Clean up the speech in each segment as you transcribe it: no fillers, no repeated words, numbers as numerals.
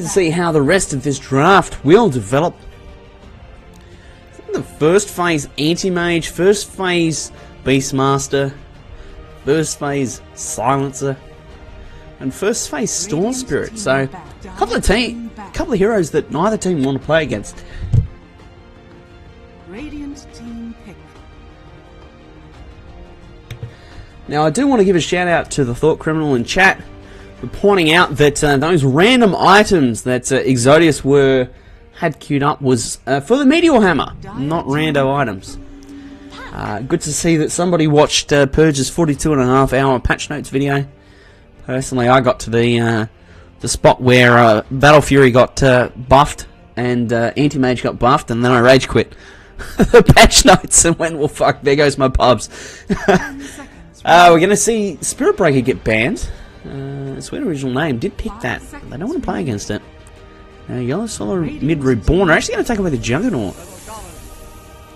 to see how the rest of this draft will develop. The first phase Anti-Mage, first phase Beastmaster, first phase Silencer, and first phase Storm Spirit. So a couple of heroes that neither team want to play against. Radiant team pick. Now I do want to give a shout out to the Thought Criminal in chat for pointing out that those random items that Exodius had queued up was for the Meteor Hammer, not rando items. Good to see that somebody watched Purge's 42.5-hour patch notes video. Personally, I got to the spot where Battle Fury got buffed and Anti-Mage got buffed, and then I rage quit the patch notes and went, well fuck, there goes my pubs. We're going to see Spirit Breaker get banned. Sweet original name did pick that. They don't want to play against it. Yellow Solar Mid Reborn are actually going to take away the Juggernaut.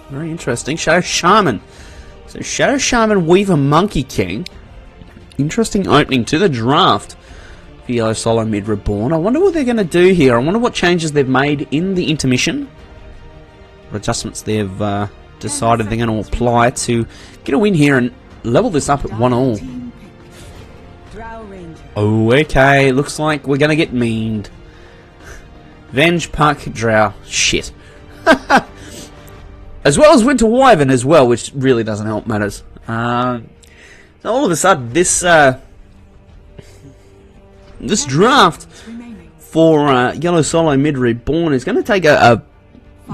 Very interesting. Shadow Shaman. So Shadow Shaman, Weaver, Monkey King. Interesting opening to the draft for Yellow Solar Mid Reborn. I wonder what they're going to do here. I wonder what changes they've made in the intermission. What adjustments they've decided they're going to apply to get a win here and level this up at 1-1. Oh, okay. Looks like we're going to get meaned. Venge, Puck, Drow. Shit. As well as Winter Wyvern as well, which really doesn't help matters. So all of a sudden, this draft for Yellow Solo Mid Reborn is going to take a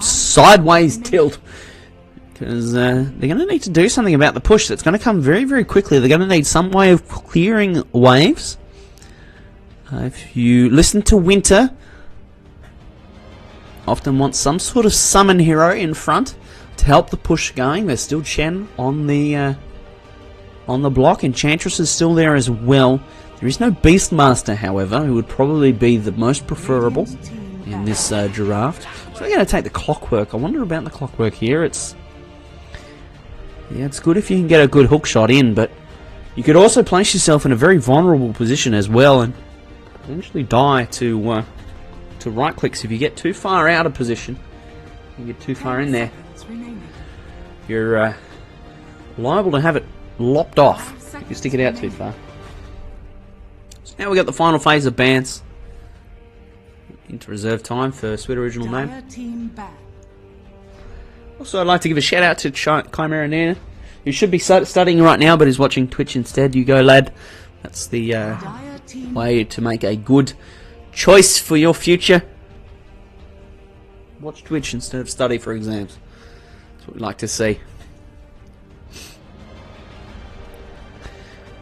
sideways tilt. Because they're going to need to do something about the push that's going to come very, very quickly. They're going to need some way of clearing waves. If you listen to Winter, often want some sort of summon hero in front to help the push going. There's still Chen on the block. Enchantress is still there as well. There is no Beastmaster, however, who would probably be the most preferable in this draft. So we're going to take the Clockwork. I wonder about the Clockwork here. It's good if you can get a good hook shot in, but you could also place yourself in a very vulnerable position as well and eventually die to right clicks if you get too far out of position. You get too far in there, you're liable to have it lopped off if you stick it out too far. So now we got the final phase of bans into reserve time for Sweet Original Name. Also, I'd like to give a shout out to Chimera Nana, who should be studying right now but is watching Twitch instead. You go, lad. That's the way to make a good choice for your future. Watch Twitch instead of study for exams. That's what we like to see.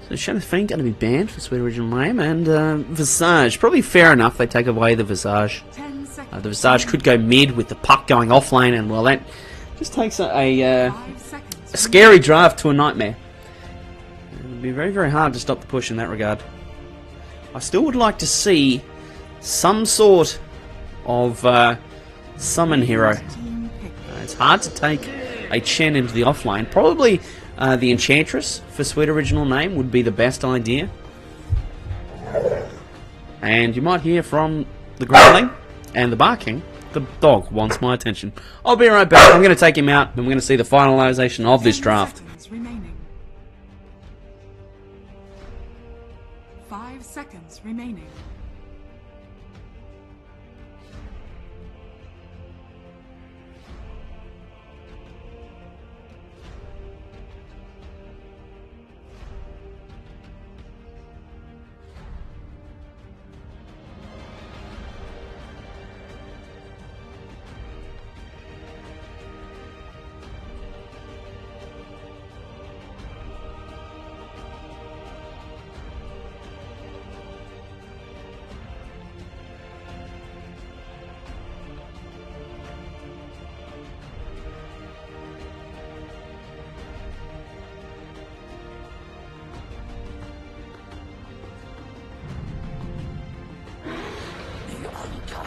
So Shadow Fiend going to be banned for Sweet Original Name, and Visage. Probably fair enough they take away the Visage. The Visage could go mid with the Puck going off lane, and well, that just takes a scary draft to a nightmare. It would be very, very hard to stop the push in that regard. I still would like to see some sort of summon hero. It's hard to take a Chen into the offlane. Probably the Enchantress for Sweet Original Name would be the best idea. And you might hear from the Growling and the Barking. The dog wants my attention. I'll be right back. I'm going to take him out and we're going to see the finalization of this draft. 5 seconds remaining.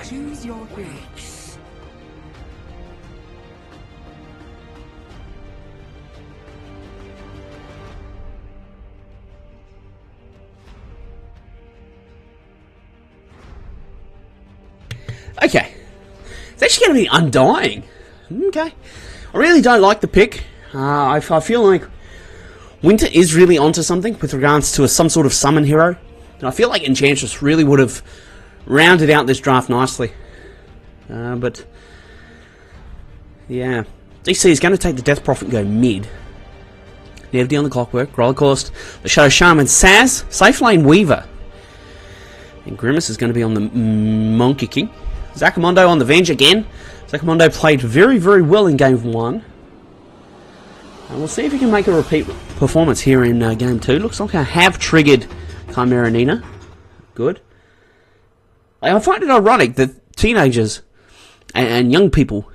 Choose your hero. Okay. It's actually going to be Undying. Okay. I really don't like the pick. I feel like Winter is really onto something with regards to some sort of summon hero. And I feel like Enchantress really would have rounded out this draft nicely. But yeah. DC is going to take the Death Prophet and go mid. Nevdi on the Clockwork, Rollercoast, the Shadow Shaman, Saz, Safe Lane Weaver. And Grimace is going to be on the Monkey King. Zacchamondo on the Venge again. Zacchamondo played very, very well in Game 1. And we'll see if he can make a repeat performance here in Game 2. Looks like I have triggered Chimera Nina. Good. I find it ironic that teenagers and young people,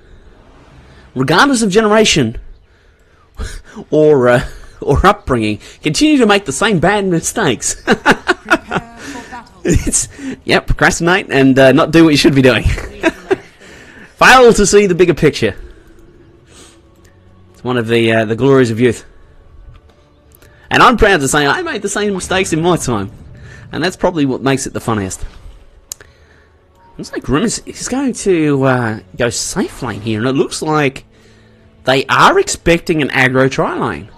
regardless of generation or upbringing, continue to make the same bad mistakes. Prepare for battle. Procrastinate and not do what you should be doing. Fail to see the bigger picture. It's one of the glories of youth. And I'm proud to say I made the same mistakes in my time. And that's probably what makes it the funniest. Looks like Grimace is going to go safe lane here, and it looks like they are expecting an aggro tri lane,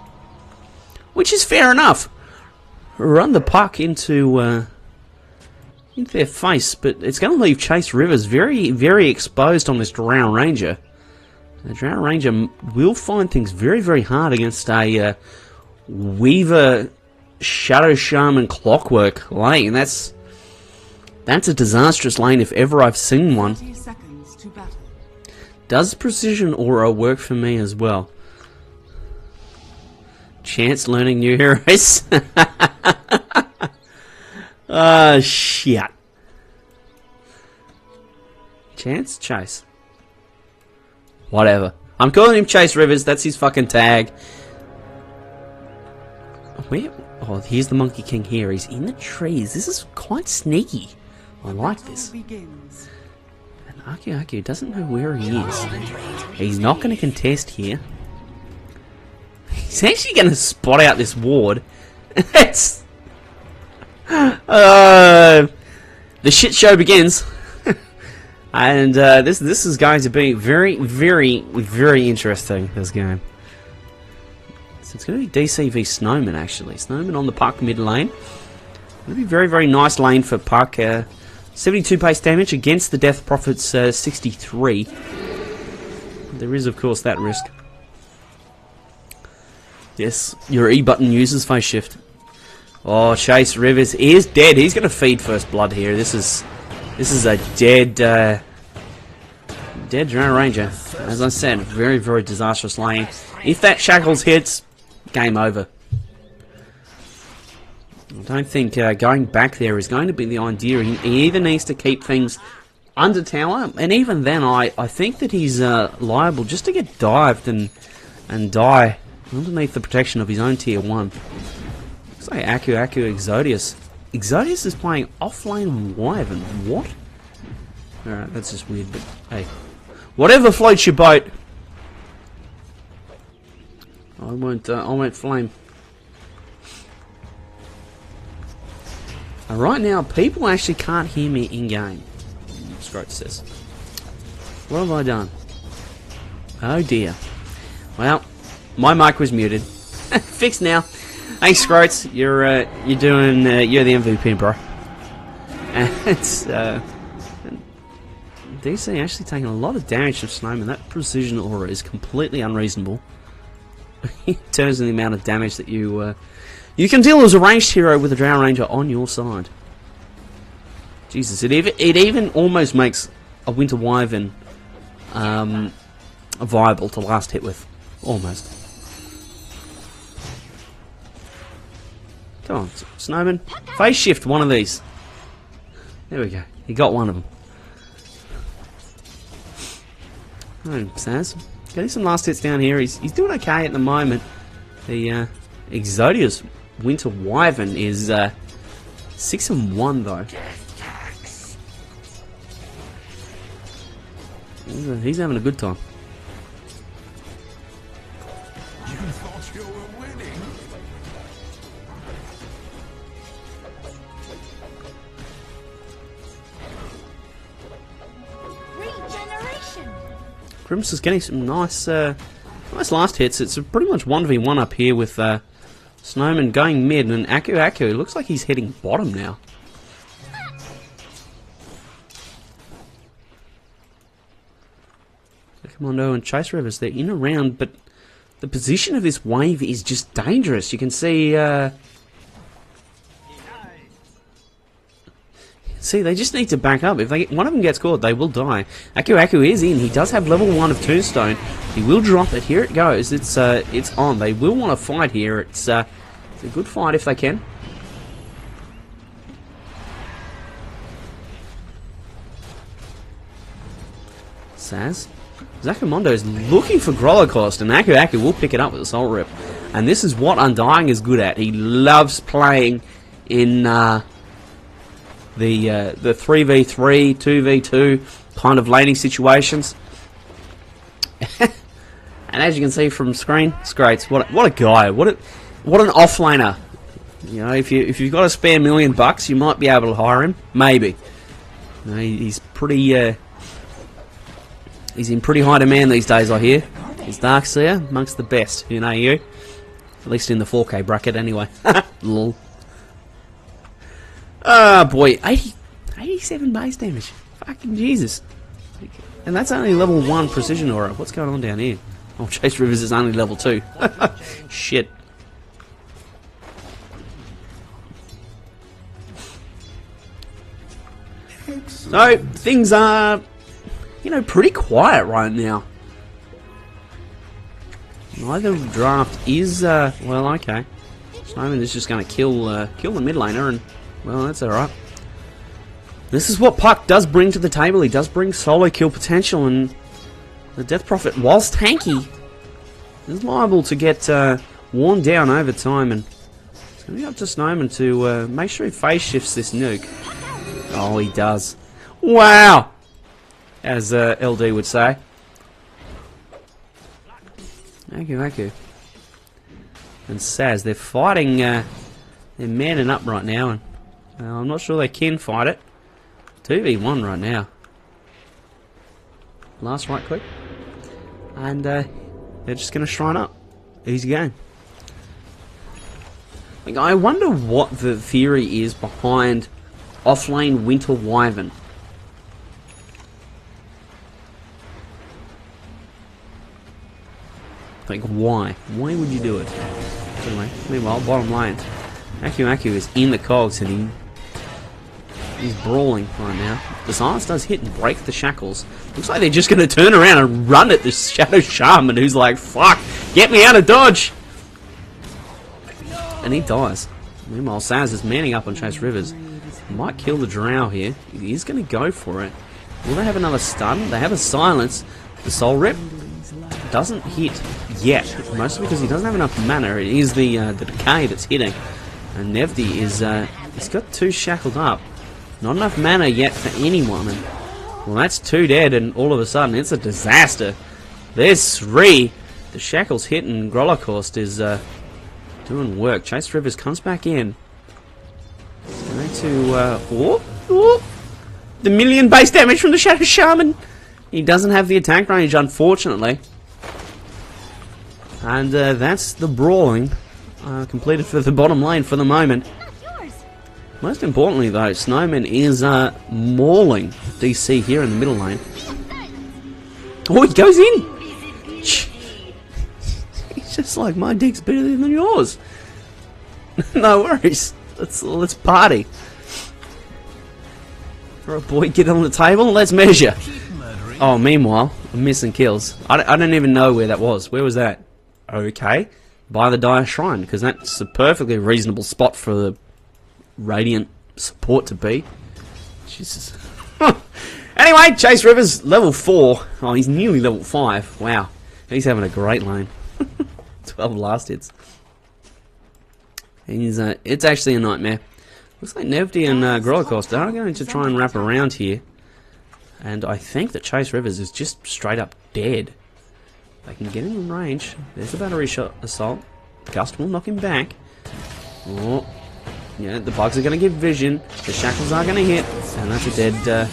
which is fair enough. Run the puck into their face, but it's going to leave Chase Rivers very, very exposed on this Drow Ranger. The Drow Ranger will find things very, very hard against a Weaver Shadow Shaman Clockwork lane. That's a disastrous lane if ever I've seen one. 30 seconds to battle. Does Precision Aura work for me as well? Chance learning new heroes. Shit. Chance? Chase. Whatever. I'm calling him Chase Rivers. That's his fucking tag. Where? Oh, here's the Monkey King here. He's in the trees. This is quite sneaky. I like this. Begins. And Aku doesn't know where he is. He's not going to contest here. He's actually going to spot out this ward. It's... the shit show begins. And this is going to be very, very, very interesting, this game. So it's going to be DC v Snowman, actually. Snowman on the puck mid lane. It'll be very, very nice lane for puck. 72 base damage against the Death Prophet's 63. There is, of course, that risk. Yes, your E button uses face shift. Oh, Chase Rivers is dead. He's going to feed first blood here. This is a dead Drow Ranger. As I said, very, very disastrous lane. If that Shackles hits, game over. I don't think going back there is going to be the idea. He either needs to keep things under tower, and even then I think that he's liable just to get dived and die underneath the protection of his own tier 1. Looks like Aku Exodius. Exodius is playing offlane Wyvern. What? Alright, that's just weird, but hey. Whatever floats your boat. I won't flame. Right now, people actually can't hear me in-game. Scroat says. What have I done? Oh dear. Well, my mic was muted. Fixed now. Hey Scroats, you're doing you're the MVP, bro. And it's DC actually taking a lot of damage from Snowman. That precision aura is completely unreasonable in terms of the amount of damage that you can deal as a ranged hero with a Drow Ranger on your side. Jesus, it even almost makes a Winter Wyvern viable to last hit with. Almost. Come on, Snowman. Phase shift one of these. There we go. He got one of them. Oh, Saz. Getting some last hits down here. He's doing okay at the moment. The Exodius Winter Wyvern is 6-1 though. He's having a good time. You thought you were winning? Grimace is getting some nice last hits. It's pretty much 1v1 up here with Snowman going mid, and Aku looks like he's heading bottom now. Commando and Chase Rivers, they're in around, but the position of this wave is just dangerous. You can see, they just need to back up. If one of them gets caught, they will die. Aku is in. He does have level 1 of Tombstone. He will drop it. Here it goes. It's on. They will want to fight here. It's a good fight if they can. Saz. Zacchamondo is looking for Grolocost, and Aku will pick it up with a Soul Rip. And this is what Undying is good at. He loves playing in the 3v3, 2v2 kind of laning situations. And as you can see from screen, it's great. What a guy. What an offlaner. You know, if you've got a spare $1 million, you might be able to hire him. Maybe. You know, he's pretty. He's in pretty high demand these days, I hear. He's Darkseer, amongst the best in AU. At least in the 4K bracket, anyway. Lol. Ah, boy. 87 base damage. Fucking Jesus. And that's only level 1 precision aura. What's going on down here? Oh, Chase Rivers is only level 2. Shit. So, things are, you know, pretty quiet right now. Neither draft is, well, okay. Snowman is just going to kill the mid laner, and, well, that's alright. This is what Puck does bring to the table. He does bring solo kill potential, and the Death Prophet, whilst tanky, is liable to get worn down over time, and it's going to be up to Snowman to make sure he phase shifts this nuke. Oh, he does. Wow! As LD would say. Aku. And Saz, they're fighting, they're manning up right now, and I'm not sure they can fight it. 2v1 right now. Last right click. And they're just going to shrine up. Easy game. Like, I wonder what the theory is behind offlane Winter Wyvern. Like, why? Why would you do it? Anyway, meanwhile, bottom lane. Aku is in the cogs, and he's brawling right now. The silence does hit and break the shackles. Looks like they're just going to turn around and run at this Shadow Shaman, who's like, fuck, get me out of dodge! And he dies. Meanwhile, Saz is manning up on Chase Rivers. Might kill the Drow here. He is going to go for it. Will they have another stun? They have a silence. The Soul Rip doesn't hit yet, mostly because he doesn't have enough mana. It is the decay that's hitting, and Nevdi is he's got 2 shackled up. Not enough mana yet for anyone. And, well, that's 2 dead, and all of a sudden it's a disaster. There's 3. The shackles hit, and Grolocost is doing work. Chase Rivers comes back in. He's going to the million base damage from the Shadow Shaman. He doesn't have the attack range, unfortunately. And that's the brawling completed for the bottom lane for the moment. Most importantly, though, Snowman is mauling DC here in the middle lane. Oh, he goes in! He's just like, my dick's better than yours. No worries. Let's party. Alright, boy, get on the table. Let's measure. Oh, meanwhile, I'm missing kills. I don't even know where that was. Where was that? Okay, by the Dire Shrine, because that's a perfectly reasonable spot for the Radiant support to be. Jesus. Anyway, Chase Rivers, level 4. Oh, he's nearly level 5. Wow. He's having a great lane. 12 last hits. It's actually a nightmare. Looks like Nevdi and Grolocost are going to try and wrap around here. And I think that Chase Rivers is just straight up dead. They can get him in range. There's the battery shot assault. Gust will knock him back. Oh, yeah, the bugs are going to give vision. The shackles are going to hit, and that's a dead.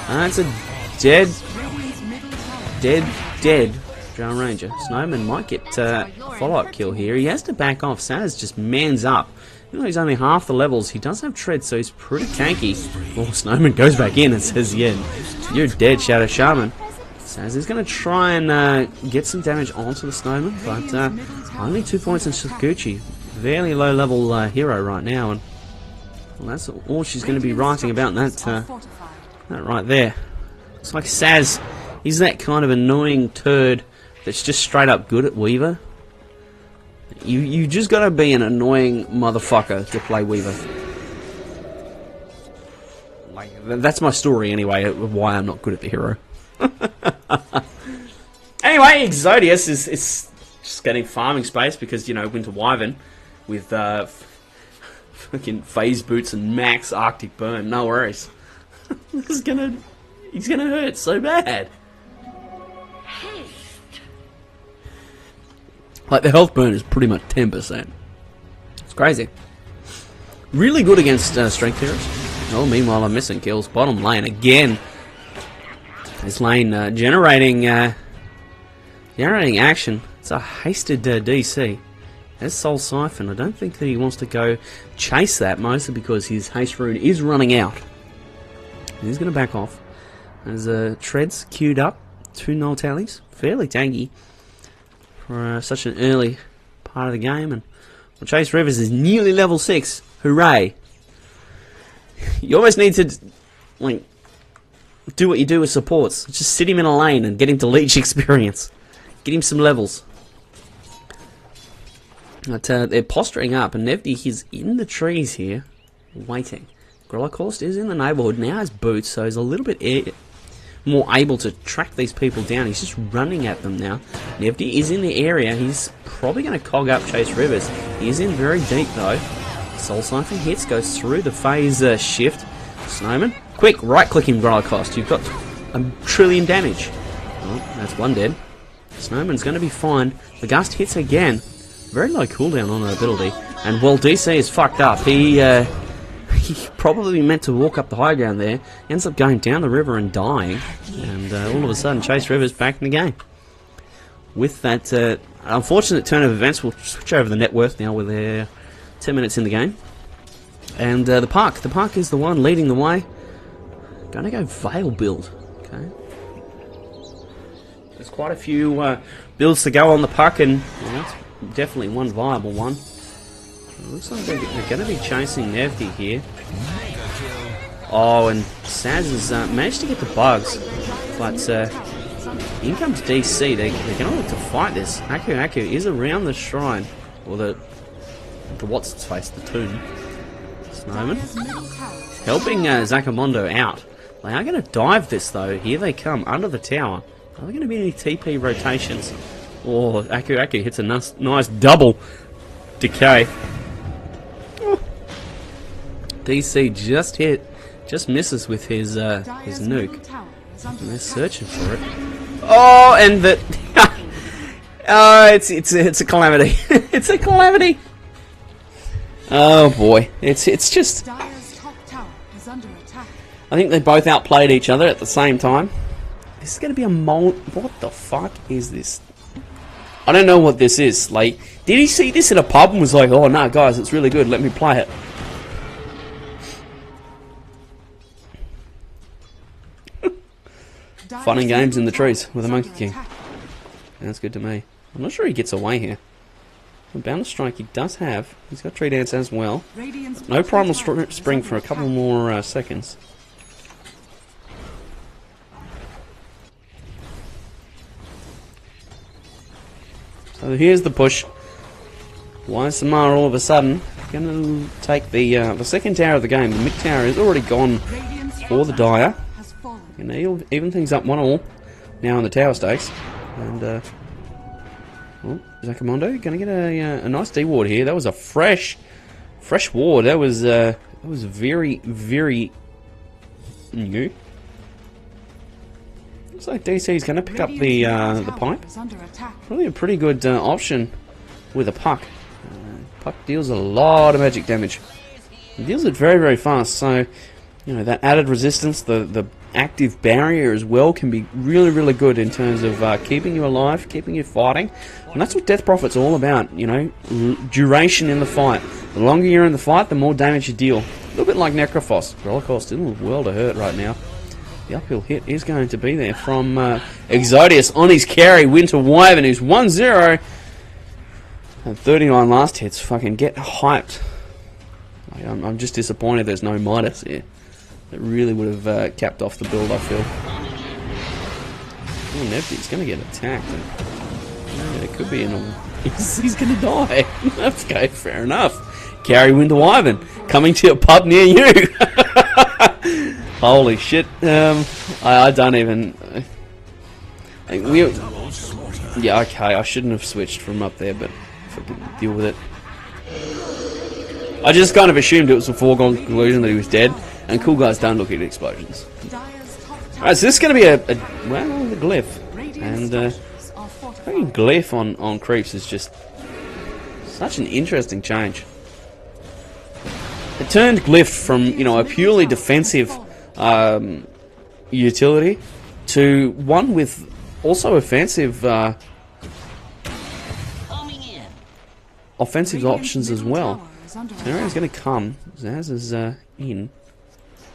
That's a dead dead Drown Ranger. Snowman might get follow-up kill here. He has to back off. Saz just mans up. Even though he's only half the levels, he does have tread, so he's pretty tanky. Oh, Snowman goes back in and says, yeah, you're dead, Shadow Shaman. Saz is going to try and get some damage onto the Snowman, but only 2 points in Sakuchi. Fairly low-level hero right now, and well, that's all she's going to be writing about that right there. It's like Saz, he's that kind of annoying turd that's just straight up good at Weaver. You just gotta be an annoying motherfucker to play Weaver. Like, that's my story anyway, of why I'm not good at the hero. Anyway, Exodius is just getting farming space because, you know, Winter Wyvern with fucking phase boots and max Arctic burn, no worries. He's gonna hurt so bad. Like, the health burn is pretty much 10%. It's crazy. Really good against strength heroes. Oh, meanwhile, I'm missing kills. Bottom lane again. This lane generating action. It's a hasted DC. As Soul Siphon, I don't think that he wants to go chase that, mostly because his haste rune is running out. He's going to back off. There's treads queued up. 2 null tallies. Fairly tanky for such an early part of the game, and well, Chase Rivers is nearly level 6. Hooray! You almost need to like do what you do with supports. Just sit him in a lane and get him to leech experience. Get him some levels. But they're posturing up, and Nevdi is in the trees here, waiting. Grollokhorst is in the neighbourhood, now has boots, so he's a little bit more able to track these people down. He's just running at them now. Nevdi is in the area. He's probably going to cog up Chase Rivers. He is in very deep though. Soul Siphon hits, goes through the phase shift. Snowman, quick, right-click him, Grollokhorst. You've got a trillion damage. Oh, that's one dead. Snowman's going to be fine. The gust hits again. Very low cooldown on the ability. And well, DC is fucked up. He probably meant to walk up the high ground there, ends up going down the river and dying, and all of a sudden Chase Rivers back in the game. With that unfortunate turn of events, we'll switch over the net worth now. We're 10 minutes in the game. And the park is the one leading the way. Gonna go Veil build. Okay. There's quite a few builds to go on the puck, and well, that's definitely one viable one. It looks like they're going to be chasing Nevdi here. Oh, and Saz has managed to get the bugs, but in comes DC. They're going to look to fight this. Aku is around the shrine, or the what's its face, the tomb. Snowman helping Zakamondo out. They are going to dive this though. Here they come under the tower. Are there going to be any TP rotations? Oh, Aku hits a nice double decay. DC just misses with his nuke. And they're searching for it. Oh, and the oh, it's a calamity. It's a calamity. Oh boy, it's just. I think they both outplayed each other at the same time. This is going to be a mold. What the fuck is this? I don't know what this is. Like, did he see this in a pub and was like, "Oh no, guys, it's really good. Let me play it." Fun and games in the trees with a Monkey King. That's good to me. I'm not sure he gets away here. A Boundless Strike he does have. He's got Tree Dance as well. No Primal Spring for a couple more seconds. So here's the push. YSMR all of a sudden going to take the second tower of the game. The mid tower is already gone for the Dire. And they even things up 1-1 now in the tower stakes. And well, Zakamondo going to get a nice D ward here. That was a fresh ward. That was very new. Looks like DC is going to pick up the pipe. Really a pretty good option with a puck. Puck deals a lot of magic damage. It deals it very fast. So you know that added resistance, the active barrier as well can be really, really good in terms of keeping you alive, keeping you fighting. And that's what Death Prophet's all about, you know, duration in the fight. The longer you're in the fight, the more damage you deal. A little bit like Necrophos. Holocaust still in a world of hurt right now. The uphill hit is going to be there from Exodius on his carry, Winter Wyvern, who's 1-0. And 39 last hits. Fucking get hyped. I'm just disappointed there's no Midas here. It really would have capped off the build, I feel. Oh, Neptune's going to get attacked. And, it could be in a... He's going to die. Okay, fair enough. Carry Winter Wyvern coming to a pub near you. Holy shit. I don't even... yeah, okay, I shouldn't have switched from up there, but fucking deal with it. I just kind of assumed it was a foregone conclusion that he was dead, and cool guys don't look at explosions. Alright, so this is going to be a glyph, and fucking glyph on creeps is just such an interesting change. It turned glyph from, you know, a purely defensive utility to one with also offensive offensive options as well. Scenario's going to come. Zaz is in.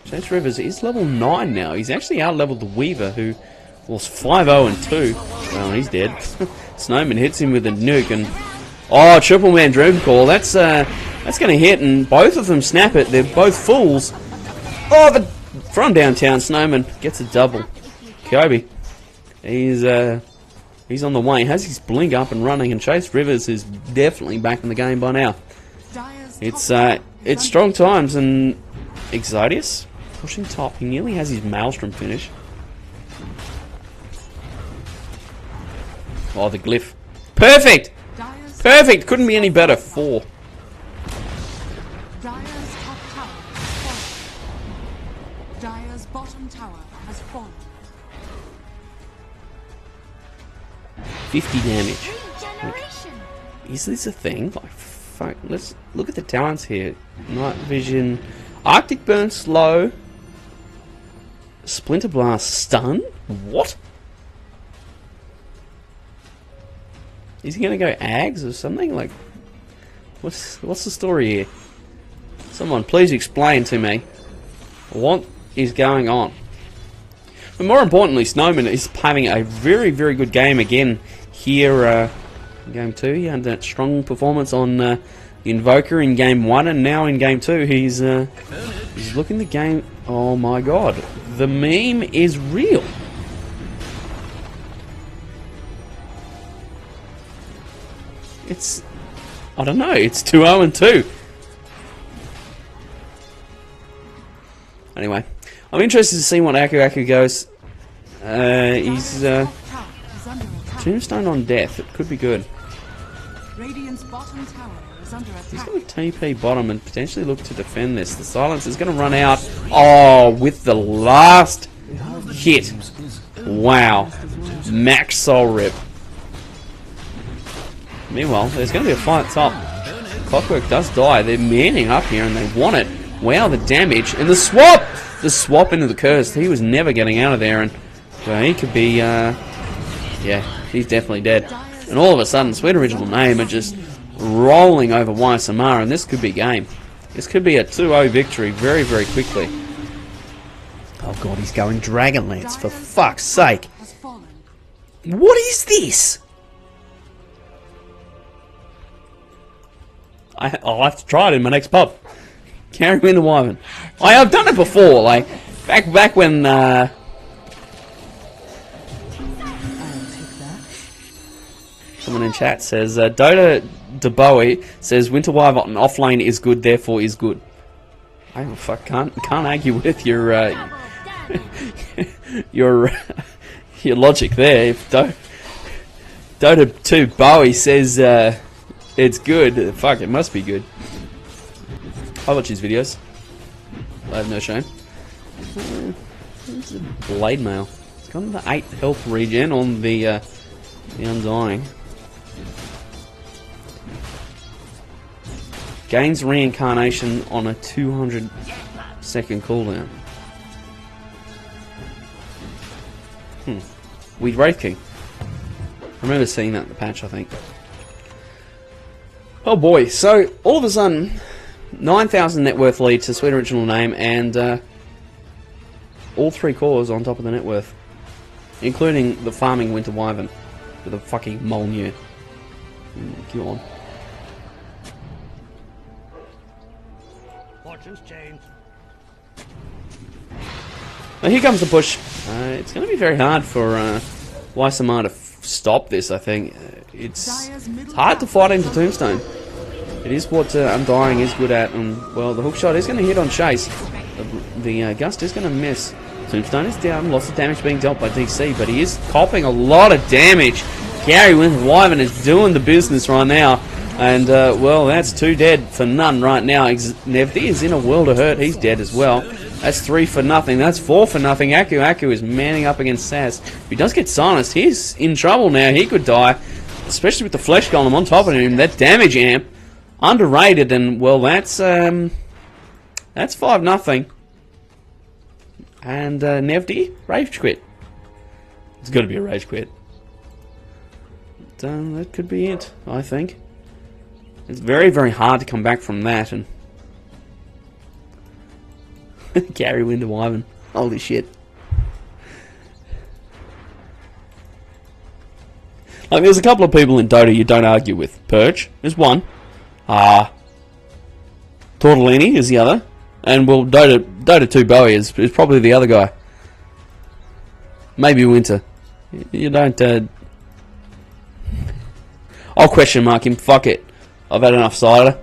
Chase Rivers is level 9 now. He's actually out-leveled the Weaver, who was 5-0-2. Well, he's dead. Snowman hits him with a nuke, and oh, Triple Man Dream Call. That's going to hit, and both of them snap it. They're both fools. Oh, but from downtown, Snowman gets a double. Kobe, he's on the way. He has his blink up and running, and Chase Rivers is definitely back in the game by now. It's strong times, and Exodius pushing top. He nearly has his Maelstrom finish. Oh, the glyph. Perfect! Perfect! Couldn't be any better. 4. Dire's top tower has fallen. Dire's bottom tower has fallen. 50 damage. Is this a thing? Like, fuck. Let's look at the talents here. Night Vision. Arctic Burn slow. Splinter Blast stun? What? Is he gonna go Ags or something? Like, what's the story here? Someone please explain to me what is going on. But more importantly, Snowman is having a very, very good game again here in Game 2. He had that strong performance on Invoker in Game 1, and now in Game 2 he's looking the game. Oh my god, the meme is real. It's, I don't know, it's 2-0-2. Anyway, I'm interested to see what Aku Aku goes. He's Tombstone on Death. It could be good. Radiant's bottom tower is under attack. He's going to TP bottom and potentially look to defend this. The silence is going to run out. Oh, with the last hit. Wow. Max soul rip. Meanwhile, there's going to be a fight top. Clockwork does die. They're manning up here and they want it. Wow, the damage. And the swap! The swap into the curse. He was never getting out of there. And well, he could be, yeah, he's definitely dead. And all of a sudden, Sweet Original Name are just rolling over YSMR. And this could be game. This could be a 2-0 victory very, very quickly. Oh god, he's going Dragonlance, for fuck's sake. What is this? I'll have to try it in my next pub. Carry Winter Wyvern. I've done it before, like back when someone in chat says Dota DeBowie says Winter Wyvern offlane is good, therefore is good. I can't argue with your your logic there. If Dota 2 Bowie says it's good, fuck, it must be good. I watch his videos. I have no shame. This is a Blade Mail. It's got the 8 health regen on the Undying. Gains reincarnation on a 200-second cooldown. Weed Wraith King. I remember seeing that in the patch, I think. Oh boy, so all of a sudden, 9,000 net worth lead to Sweet Original Name, and all 3 cores on top of the net worth. Including the farming Winter Wyvern with a fucking Molnir. Go on. Fortune's changed. Now here comes the push. It's going to be very hard for YSMR to stop this, I think. It's hard to fight into Tombstone. It is what Undying is good at, and, well, the hookshot is going to hit on Chase. The Gust is going to miss. Tombstone is down, lots of damage being dealt by DC, but he is copping a lot of damage. Gary Winter Wyvern is doing the business right now, and, well, that's 2 dead for none right now. Nevdi is in a world of hurt, he's dead as well. That's 3 for nothing, that's 4 for nothing. Aku is manning up against Saz. If he does get silenced, he's in trouble now, he could die. Especially with the Flesh Golem on top of him, that damage amp, underrated, and, well, that's 5-0. And Nevdi, rage quit. It's got to be a rage quit. That could be it, I think. It's very, very hard to come back from that. And Gary Winter Wyvern, holy shit! Like, there's a couple of people in Dota you don't argue with. Purge is one. Tortellini is the other. And, well, Dota 2 Bowie is probably the other guy. Maybe Winter. You don't, I'll question mark him. Fuck it. I've had enough cider.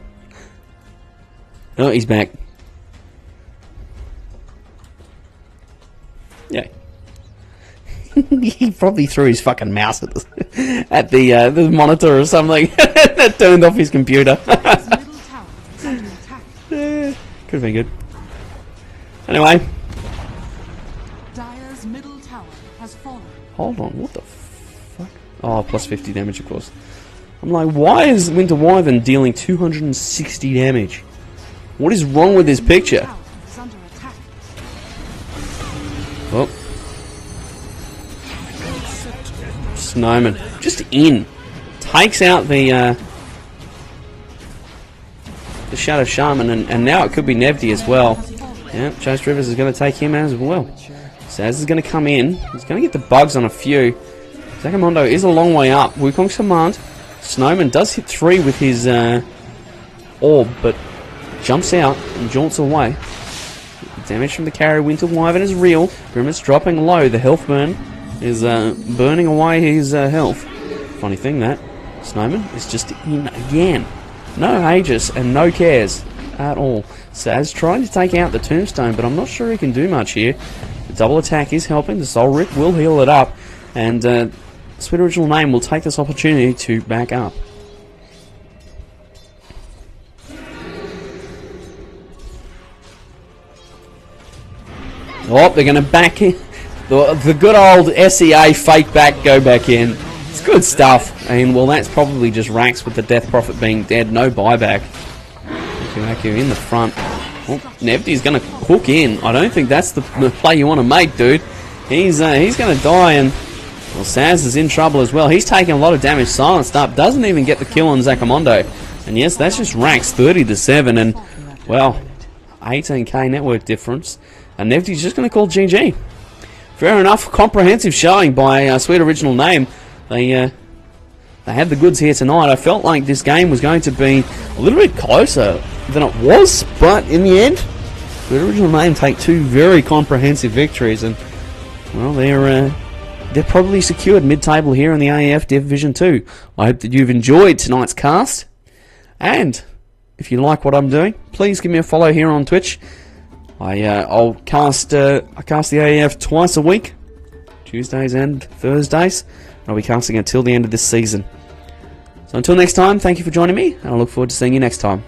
Oh, he's back. Yeah. He probably threw his fucking mouse at the monitor or something. That turned off his computer. Could have been good. Anyway. Dire's middle tower has fallen. Hold on, what the fuck? Oh, plus 50 damage, of course. I'm like, why is Winter Wyvern dealing 260 damage? What is wrong with this picture? Oh. Snowman. Just in. Takes out the Shadow Shaman, and now it could be Nevdi as well. Yeah, Chase Rivers is going to take him as well. Saz is going to come in. He's going to get the bugs on a few. Zakamondo is a long way up. Wukong's command. Snowman does hit 3 with his orb, but jumps out and jaunts away. Damage from the carry Winter Wyvern is real. Grimace dropping low. The health burn is burning away his health. Funny thing that. Snowman is just in again. No Aegis and no cares at all. Saz trying to take out the Tombstone, but I'm not sure he can do much here. The double attack is helping. The Soul Rip will heal it up. And Sweet Original Name will take this opportunity to back up. Oh, they're going to back in. The good old SEA fake back, go back in. It's good stuff. And, well, that's probably just Rax with the Death Prophet being dead. No buyback. Aku in the front. Oh, Nevdi's going to hook in. I don't think that's the play you want to make, dude. He's going to die, and, well, Saz is in trouble as well. He's taking a lot of damage, silenced up. Doesn't even get the kill on Zakamondo. And, yes, that's just Rax 30-7. And, well, 18k network difference. And Nevdi's just going to call GG. Fair enough. Comprehensive showing by Sweet Original Name. They had the goods here tonight. I felt like this game was going to be a little bit closer than it was, but in the end, Sweet Original Name take 2 very comprehensive victories, and, well, they're probably secured mid-table here in the AEF Division 2. I hope that you've enjoyed tonight's cast, and if you like what I'm doing, please give me a follow here on Twitch. I'll cast the AEF twice a week, Tuesdays and Thursdays. I'll be casting until the end of this season. So until next time, thank you for joining me, and I look forward to seeing you next time.